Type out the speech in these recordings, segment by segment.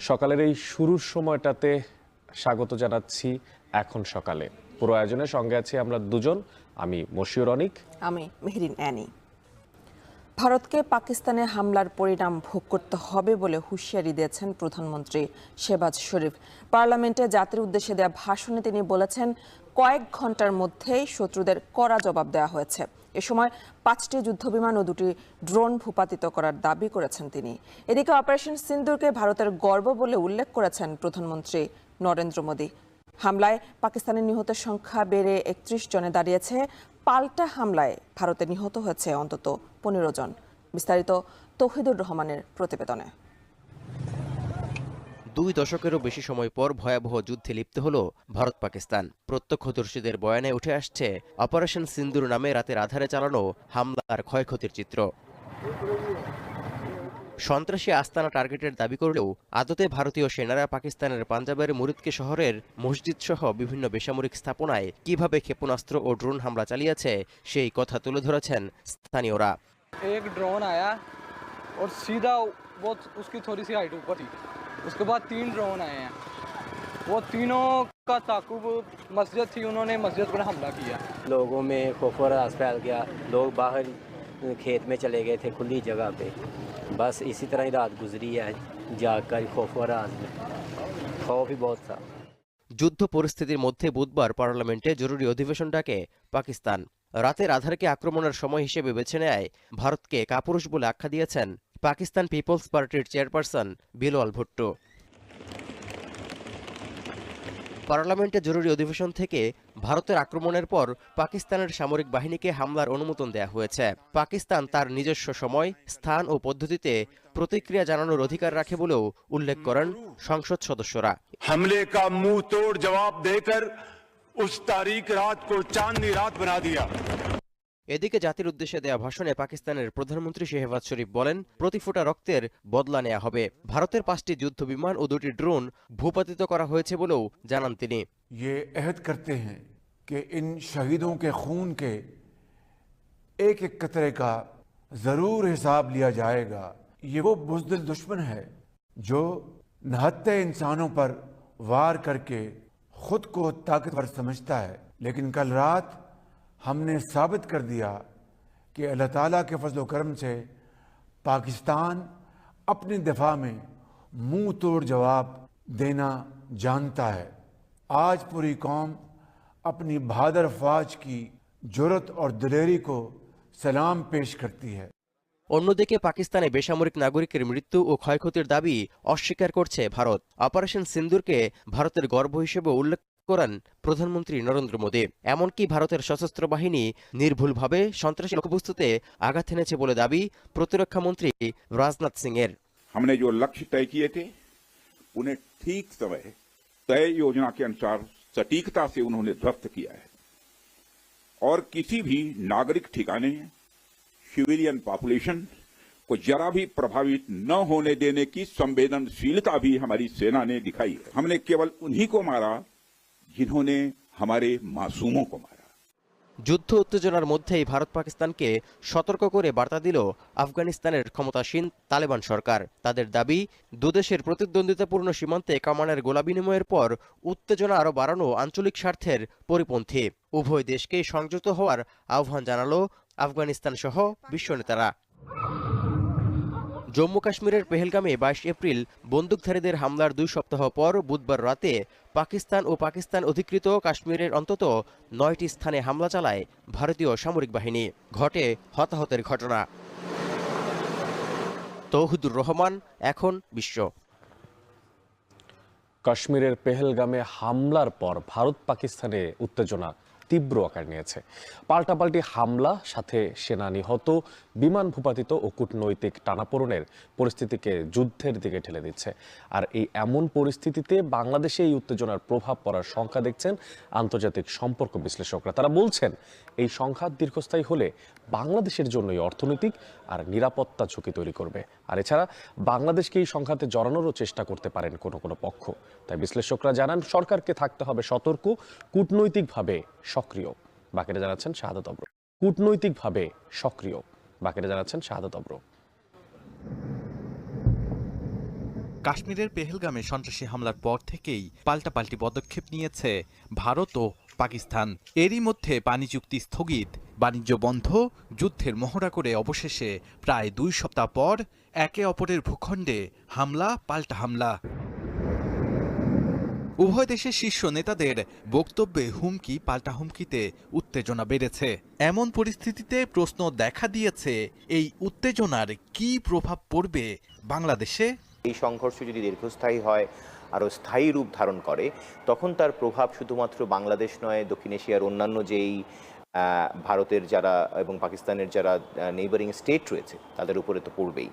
সকালের এই শুরুর সময়টাতে স্বাগত জানাচ্ছি এখন সকালে। পুরো আয়োজনের সঙ্গে আছি আমরা দুজন, আমি মশিউর অনিক, আমি মেহরিন অ্যানি। ভারতকে পাকিস্তানে হামলার পরিণাম ভোগ করতে হবে বলে হুঁশিয়ারি দিয়েছেন প্রধানমন্ত্রী শেহবাজ শরীফ। পার্লামেন্টে জাতির উদ্দেশ্যে দেওয়া ভাষণে তিনি বলেছেন, কয়েক ঘন্টার মধ্যেই শত্রুদের কড়া জবাব দেওয়া হয়েছে। এ সময় 5টি যুদ্ধবিমান ও 2টি ড্রোন ভূপাতিত করার দাবি করেছেন তিনি। এদিকে অপারেশন সিন্দুরকে ভারতের গর্ব বলে উল্লেখ করেছেন প্রধানমন্ত্রী নরেন্দ্র মোদী। হামলায় পাকিস্তানের নিহতের সংখ্যা বেড়ে 31 জনে দাঁড়িয়েছে। পাল্টা হামলায় ভারতে নিহত হয়েছে অন্তত 15 জন। বিস্তারিত তৌহিদুর রহমানের প্রতিবেদনে। 2 দশকেরও বেশি সময় পর ভয়াবহ যুদ্ধে লিপ্ত হল ভারত পাকিস্তান। প্রত্যক্ষদর্শীদের বয়ানে উঠে আসছে অপারেশন সিন্দুর নামে রাতের আধারে চালানো হামলার ক্ষয়ক্ষতির চিত্র। সন্ত্রাসী আস্তানা টার্গেটের দাবি করলেও আদতে ভারতীয় সেনারা পাকিস্তানের পাঞ্জাবের মুরিদকে শহরের মসজিদ সহ বিভিন্ন বেসামরিক স্থাপনায় কিভাবে ক্ষেপণাস্ত্র ও ড্রোন হামলা চালিয়েছে সেই কথা তুলে ধরেছেন স্থানীয়রা। एक ड्रोन आया और सीधा वो उसकी थोड़ी सी हाइट ऊपर थी। उसके बाद 3 ड्रोन आए हैं, वो तीनों का ताकुब मस्जिद थी, उन्होंने मस्जिद पर हमला किया। लोगों में खौफ और राज फैल गया, लोग बाहर खेत में चले गए थे खुली जगह पे। बस इसी तरह ही रात गुजरी है, जागकर खौफ और राज में खौफ ही बहुत था। যুদ্ধ পরিস্থিতির মধ্যে বুধবার পার্লামেন্টে জরুরি অধিবেশন ডাকে পাকিস্তান। রাতের আধারকে আক্রমণের সময় হিসেবে বেছে নেয় ভারতকে কাপুরুষ বলে আখ্যা দিয়েছেন পাকিস্তান পিপলস পার্টির চেয়ারপারসন বিলওয়াল ভুট্টো। পার্লামেন্টে জরুরি অধিবেশন থেকে ভারতের আক্রমণের পর পাকিস্তানের সামরিক বাহিনীকে হামলার অনুমোদন দেয়া হয়েছে। পাকিস্তান তার নিজস্ব সময়, স্থান ও পদ্ধতিতে প্রতিক্রিয়া জানানোর অধিকার রাখে বলেও উল্লেখ করেন সংসদ সদস্যরা। हमले का मुंह तोड़ जवाब देकर उस तारीख रात को चांदनी रात बना दिया। এদিকে জাতির উদ্দেশ্যে দেয়া ভাষণে পাকিস্তানের প্রধানমন্ত্রী শেহবাজ শরীফ বলেন, প্রতি ফোঁটা রক্তের বদলা নেওয়া হবে। ভারতের 5টি যুদ্ধ বিমান ও 2টি ড্রোন ভূপাতিত করা হয়েছে বলেও জানান তিনি। ये अहद करते हैं कि इन शहीदों के खून के एक एक कतरे का जरूर हिसाब लिया जाएगा। ये वो बुज़दिल दुश्मन है जो नहत्ते इंसानों पर वार करके खुद को ताकतवर समझता है, लेकिन कल रात हमने साबित कर दिया कि अल्लाह ताला के फजल करम से पाकिस्तान अपने दिफा में मुंह तोड़ जवाब देना जानता है। आज पूरी कौम अपनी बहादुर फौज की जुर्रत और दिलेरी को सलाम पेश करती है। অন্যদিকে পাকিস্তানে বেসামরিক নাগরিকের মৃত্যু ও ক্ষয়ক্ষতির দাবি অস্বীকার করছে ভারত। অপারেশন সিন্দুরকে ভারতের গর্ব হিসেবে উল্লেখ করেন প্রধানমন্ত্রী নরেন্দ্র মোদী। এমনকি ভারতের সশস্ত্র বাহিনী নির্ভুলভাবে সন্ত্রাসী লক্ষ্যবস্তুতে আঘাত এনেছে বলে দাবি প্রতিরক্ষা মন্ত্রী রাজনাথ সিং এর। हमने जो लक्ष्य तय किए थे उन्हें ठीक समय तय योजना के अनुसार सटीकता से उन्होंने ध्वस्त किया है और किसी भी नागरिक ठिकाने सिविलियन पॉपुलेशन को जरा भी प्रभावित न होने देने की संवेदनशीलता भी हमारी सेना ने दिखाई है। हमने केवल उन्हीं को मारा जिन्होंने हमारे मासूमों को मारा। যুদ্ধ উত্তেজনার মধ্যেই ভারত পাকিস্তানকে সতর্ক করে বার্তা দিল আফগানিস্তানের ক্ষমতাসীন তালেবান সরকার। তাদের দাবি, দুদেশের প্রতিদ্বন্দ্বিতাপূর্ণ সীমান্তে কামানের গোলা বিনিময়ের পর উত্তেজনা আরও বাড়ানো আঞ্চলিক স্বার্থের পরিপন্থী। উভয় দেশকেই সংযত হওয়ার আহ্বান জানালো আফগানিস্তান সহ বিশ্ব নেতারা। জম্মু কাশ্মীরের পেহেলগামে 22 এপ্রিল বন্দুকধারীদের হামলার 2 সপ্তাহ পর বুধবার রাতে পাকিস্তান ও পাকিস্তান অধিকৃত কাশ্মীরের অন্তত 9টি স্থানে হামলা চালায় ভারতীয় সামরিক বাহিনী। ঘটে হতাহতের ঘটনা। তৌহিদুর রহমান, এখন বিশ্ব। কাশ্মীরের পেহেলগামে হামলার পর ভারত পাকিস্তানে উত্তেজনা তীব্র আকার নিয়েছে। পাল্টাপাল্টি হামলা, সাথে সেনা নিহত, বিমান ভূপাতিত ও কূটনৈতিক টানাপোড়েনের পরিস্থিতিকে যুদ্ধের দিকে ঠেলে দিচ্ছে। আর এই এমন পরিস্থিতিতে বাংলাদেশে এই উত্তেজনার প্রভাব পড়ার সংখ্যা দেখছেন আন্তর্জাতিক সম্পর্ক বিশ্লেষকরা। তারা বলছেন, এই সংখ্যা দীর্ঘস্থায়ী হলে বাংলাদেশের জন্যই অর্থনৈতিক আর নিরাপত্তা ঝুঁকি তৈরি করবে। আর এছাড়া বাংলাদেশকে এই সংখ্যাতে জড়ানোরও চেষ্টা করতে পারেন কোনো কোনো পক্ষ। তাই বিশ্লেষকরা জানান, সরকারকে থাকতে হবে সতর্ক, কূটনৈতিকভাবে সক্রিয়। বাকিরা জানাচ্ছেন শাহাদাত অব্র। কূটনৈতিকভাবে সক্রিয়। বাকিরা জানাচ্ছেন শাহাদাত অব্র। কাশ্মীরের পেহেলগামে সন্ত্রাসী হামলার পর থেকেই পাল্টাপাল্টি পদক্ষেপ নিয়েছে ভারত ও পাকিস্তান। এরই মধ্যে পানি চুক্তি স্থগিত, বাণিজ্য বন্ধ, যুদ্ধের মহড়া করে অবশেষে প্রায় 2 সপ্তাহ পর একে অপরের ভূখণ্ডে হামলা পাল্টা হামলা। উভয় দেশের শীর্ষ নেতাদের বক্তব্যে হুমকি পাল্টা হুমকিতে উত্তেজনা বেড়েছে। এমন পরিস্থিতিতে প্রশ্ন দেখা দিয়েছে, এই উত্তেজনার কী প্রভাব পড়বে বাংলাদেশে? এই সংঘর্ষ যদি দীর্ঘস্থায়ী হয়, আরও স্থায়ী রূপ ধারণ করে, তখন তার প্রভাব শুধুমাত্র বাংলাদেশ নয়, দক্ষিণ এশিয়ার অন্যান্য যেই ভারতের যারা এবং পাকিস্তানের যারা নেইবারিং স্টেট রয়েছে তাদের উপরে তো পড়বেই।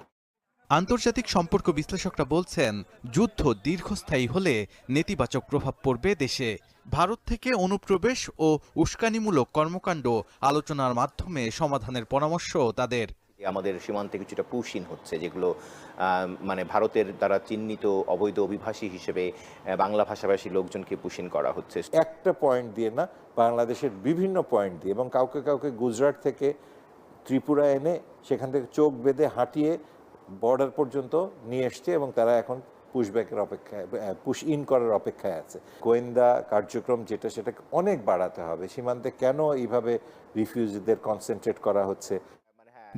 আন্তর্জাতিক সম্পর্ক বিশ্লেষকরা বলছেন, যুদ্ধ দীর্ঘস্থায়ী হলে নেতিবাচক প্রভাব পড়বে দেশে। ভারত থেকে অনুপ্রবেশ ও উস্কানিমূলক কর্মকাণ্ড আলোচনার মাধ্যমে সমাধানের পরামর্শ তাদের। আমাদের সীমান্তে কিছুটা পুশিন হচ্ছে, যেগুলো মানে ভারতের দ্বারা চিহ্নিত অবৈধ অভিবাসী হিসেবে বাংলা ভাষাভাষী লোকজনকে পুশিন করা হচ্ছে। একটা পয়েন্ট দিয়ে না, বাংলাদেশের বিভিন্ন পয়েন্ট দিয়ে, এবং কাউকে কাউকে গুজরাট থেকে ত্রিপুরা এনে সেখান থেকে চোখ বেঁধে হাঁটিয়ে বর্ডার পর্যন্ত নিয়ে এসছে, এবং তারা এখন পুশব্যাকের অপেক্ষায়, পুশ ইন করার অপেক্ষায় আছে। গোয়েন্দা কার্যক্রম যেটা, সেটাকে অনেক বাড়াতে হবে। সীমান্তে কেন এইভাবে রিফিউজিদের কনসেন্ট্রেট করা হচ্ছে?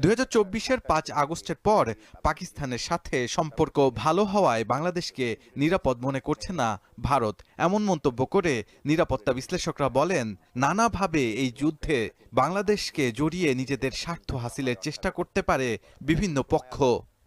2024-এর 5 আগস্টের পর পাকিস্তানের সাথে সম্পর্ক ভালো হওয়ায় বাংলাদেশকে নিরাপদ মনে করছে না ভারত। এমন মন্তব্য করে নিরাপত্তা বিশ্লেষকরা বলেন, নানাভাবে এই যুদ্ধে বাংলাদেশকে জড়িয়ে নিজেদের স্বার্থ হাসিলের চেষ্টা করতে পারে বিভিন্ন পক্ষ।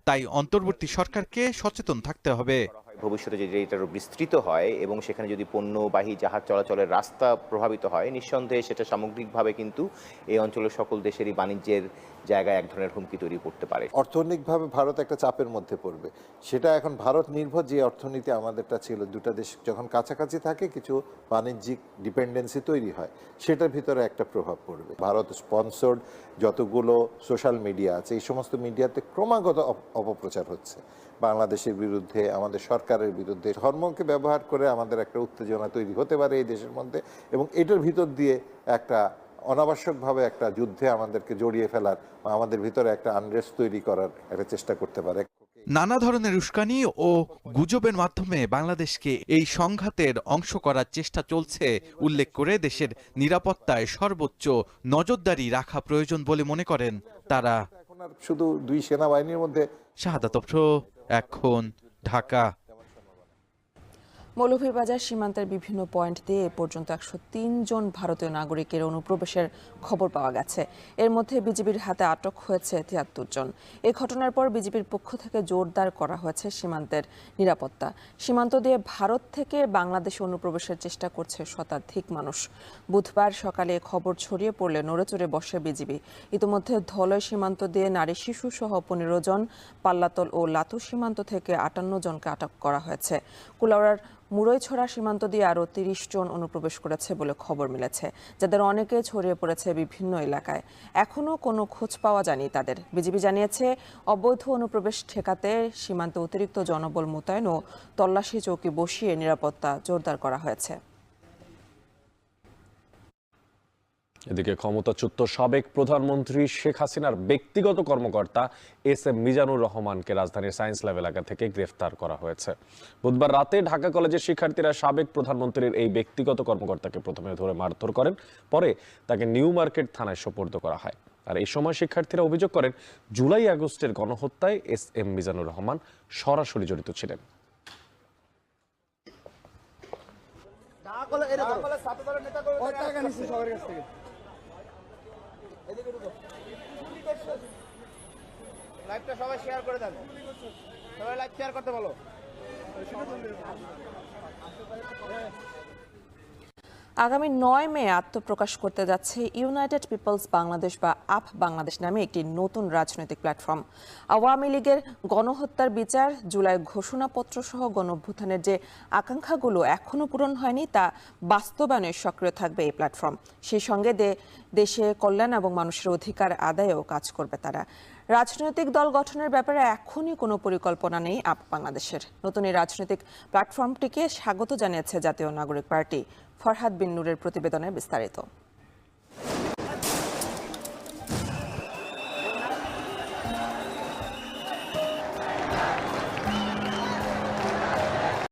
তাই অন্তর্বর্তী সরকারকে সচেতন থাকতে হবে। ভবিষ্যতে যদি এটা বিস্তৃত হয় এবং সেখানে যদি পণ্যবাহী জাহাজ চলাচলের রাস্তা প্রভাবিত হয়, নিঃসন্দেহে সেটা সামগ্রিকভাবে কিন্তু এই অঞ্চলের সকল দেশেরই বাণিজ্যের জায়গায় এক ধরনের হুমকি তৈরি করতে পারে। অর্থনৈতিকভাবে ভারত একটা চাপের মধ্যে পড়বে। সেটা এখন ভারত নির্ভর যে অর্থনীতি আমাদেরটা ছিল, দুটা দেশ যখন কাছাকাছি থাকে কিছু বাণিজ্যিক ডিপেন্ডেন্সি তৈরি হয়, সেটার ভিতরে একটা প্রভাব পড়বে। ভারত স্পন্সর্ড যতগুলো সোশ্যাল মিডিয়া আছে, এই সমস্ত মিডিয়াতে ক্রমাগত অপপ্রচার হচ্ছে বাংলাদেশের বিরুদ্ধে, আমাদের সরকারের বিরুদ্ধে। ধর্মকে ব্যবহার করে আমাদের একটা উত্তেজনা তৈরি হতে পারে এই দেশের মধ্যে, এবং এটার ভিতর দিয়ে একটা অনাবশ্যকভাবে একটা যুদ্ধে আমাদেরকে জড়িয়ে ফেলার, আমাদের ভিতরে একটা আনরেস্ট তৈরি করার একটা চেষ্টা করতে পারে। নানা ধরনের উস্কানি ও গুজবের মাধ্যমে বাংলাদেশকে এই সংঘাতের অংশ করার চেষ্টা চলছে উল্লেখ করে দেশের নিরাপত্তায় সর্বোচ্চ নজরদারি রাখা প্রয়োজন বলে মনে করেন তারা। এখন আর শুধু দুই সেনাবাহিনীর মধ্যে। শাহাদাত অফ্র, এখন, ঢাকা। মৌলভীবাজার সীমান্তের বিভিন্ন পয়েন্ট দিয়ে এ পর্যন্ত 103 জন ভারতীয় নাগরিকের অনুপ্রবেশের খবর পাওয়া গেছে। এর মধ্যে বিজিবির হাতে আটক হয়েছে 73 জন। এই ঘটনার পর বিজিবির পক্ষ থেকে জোরদার করা হয়েছে সীমান্তের নিরাপত্তা। সীমান্ত দিয়ে ভারত থেকে বাংলাদেশে অনুপ্রবেশের চেষ্টা করছে শতাধিক মানুষ। বুধবার সকালে খবর ছড়িয়ে পড়লে নড়েচড়ে বসে বিজিবি। ইতিমধ্যে ধলই সীমান্ত দিয়ে নারী শিশু সহ 15 জন, পাল্লাতল ও লাতু সীমান্ত থেকে 58 জনকে আটক করা হয়েছে। কুলাউড়ার মুরইছড়া সীমান্ত দিয়ে আরও 30 জন অনুপ্রবেশ করেছে বলে খবর মিলেছে, যাদের অনেকে ছড়িয়ে পড়েছে বিভিন্ন এলাকায়। এখনও কোনো খোঁজ পাওয়া যায়নি তাদের। বিজিবি জানিয়েছে, অবৈধ অনুপ্রবেশ ঠেকাতে সীমান্তে অতিরিক্ত জনবল মোতায়েন ও তল্লাশি চৌকি বসিয়ে নিরাপত্তা জোরদার করা হয়েছে। এদিকে ক্ষমতাচ্যুত সাবেক প্রধানমন্ত্রী শেখ হাসিনার ব্যক্তিগত কর্মকর্তা এস.এম. মিজানুর রহমানকে রাজধানীর সায়েন্স ল্যাব এলাকা থেকে গ্রেফতার করা হয়েছে। বুধবার রাতে ঢাকা কলেজের শিক্ষার্থীরা সাবেক প্রধানমন্ত্রীর এই ব্যক্তিগত কর্মকর্তাকে প্রথমে ধরে মারধর করেন, পরে তাকে নিউ মার্কেট থানায় সোপর্দ করা হয়। আর এই সময় শিক্ষার্থীরা অভিযোগ করেন, জুলাই আগস্টের গণহত্যায় এস.এম. মিজানুর রহমান সরাসরি জড়িত ছিলেন। লাইভটা সবাই শেয়ার করে দেন, সবাই লাইভ শেয়ার করতে বলো। আগামী 9 মে আত্মপ্রকাশ করতে যাচ্ছে ইউনাইটেড পিপলস বাংলাদেশ বা আপ বাংলাদেশ নামে একটি নতুন রাজনৈতিক প্ল্যাটফর্ম। আওয়ামী লীগের গণহত্যার বিচার, জুলাই ঘোষণাপত্র সহ গণঅভ্যুত্থানের যে আকাঙ্ক্ষাগুলো এখনো পূরণ হয়নি তা বাস্তবায়নে সক্রিয় থাকবে এই প্ল্যাটফর্ম। সেই সঙ্গে দেশে কল্যাণ এবং মানুষের অধিকার আদায়েও কাজ করবে তারা। রাজনৈতিক দল গঠনের ব্যাপারে এখনই কোনো পরিকল্পনা নেই আপ বাংলাদেশের। নতুন এই রাজনৈতিক প্ল্যাটফর্মটিকে স্বাগত জানিয়েছে জাতীয় নাগরিক পার্টি। ফরহাদ বিন নূরের প্রতিবেদনে বিস্তারিত।